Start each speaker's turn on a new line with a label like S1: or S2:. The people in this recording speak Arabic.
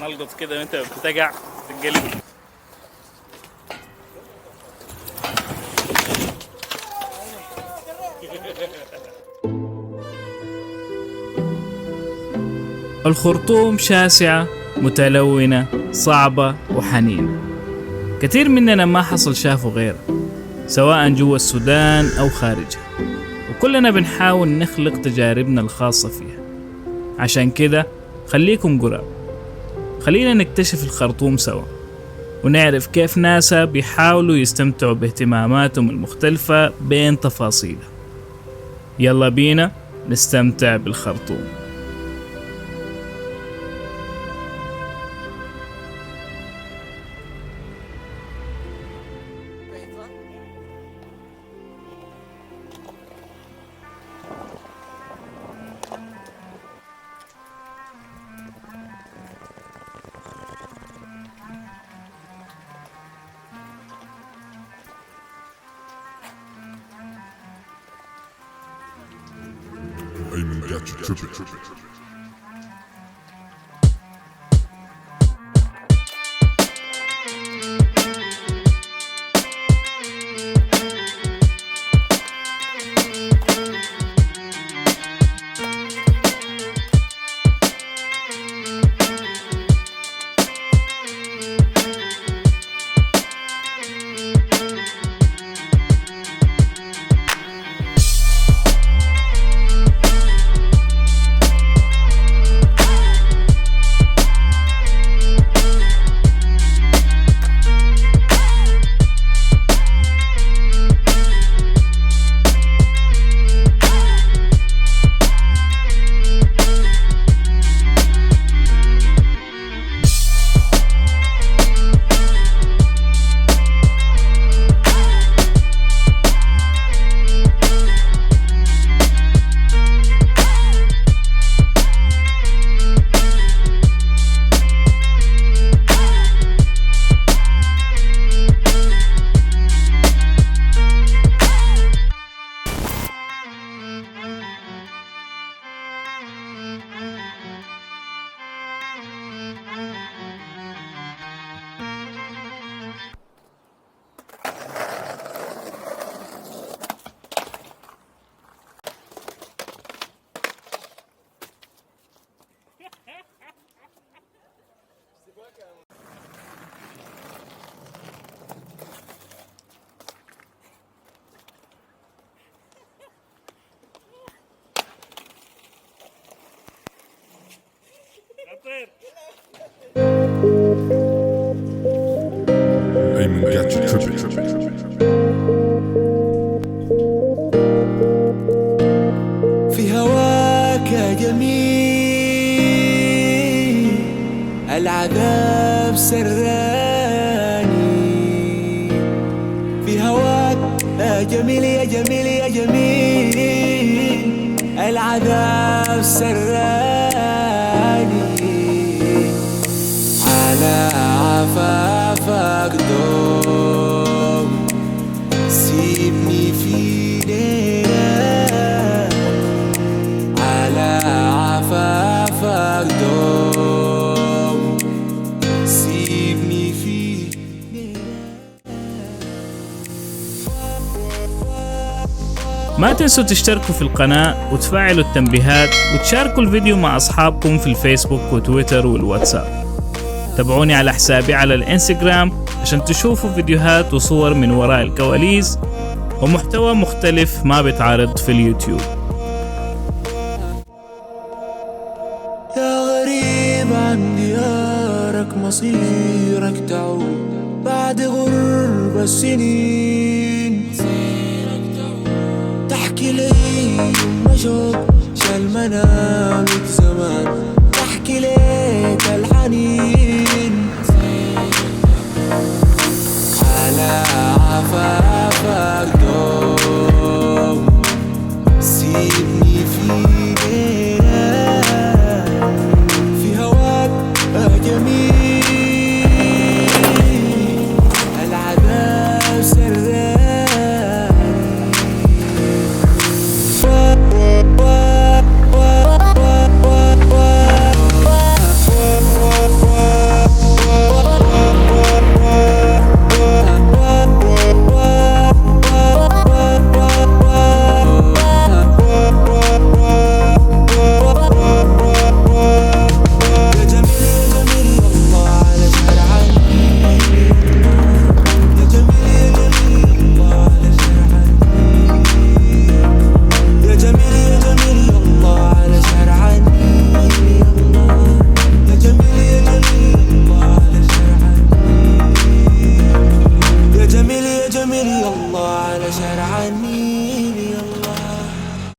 S1: نلقط كده وانت بتقع تتقلب. الخرطوم شاسعة متلونة صعبة وحنينة، كثير مننا ما حصل شافوا غيرها سواء جوا السودان أو خارجها، وكلنا بنحاول نخلق تجاربنا الخاصة فيها. عشان كده خليكم قراب، خلينا نكتشف الخرطوم سوا ونعرف كيف ناسا بيحاولوا يستمتعوا باهتماماتهم المختلفة بين تفاصيلها. يلا بينا نستمتع بالخرطوم.
S2: أيمن قاعد تجربة. أيمن قاعد تجربة.
S3: في هواك يا جميل العذاب سراني، في هواك يا جميل يا جميل يا جميل العذاب سراني، على عفافك دوم سيبني في ليلة، على عفافك دوم سيبني في ليلة.
S1: ما تنسوا تشتركوا في القناة وتفعلوا التنبيهات وتشاركوا الفيديو مع أصحابكم في الفيسبوك وتويتر والواتساب. تابعوني على حسابي على الانستغرام عشان تشوفوا فيديوهات وصور من وراء الكواليس ومحتوى مختلف ما بيتعرض في اليوتيوب.
S3: يا غريب عن ديارك مصيرك تعود بعد غرب السنين، تحكي لي مشوق شال منامك زمان، تحكي ليك الحنين، على عفافك دوم سيبني في ليلة، في هواك يا جميل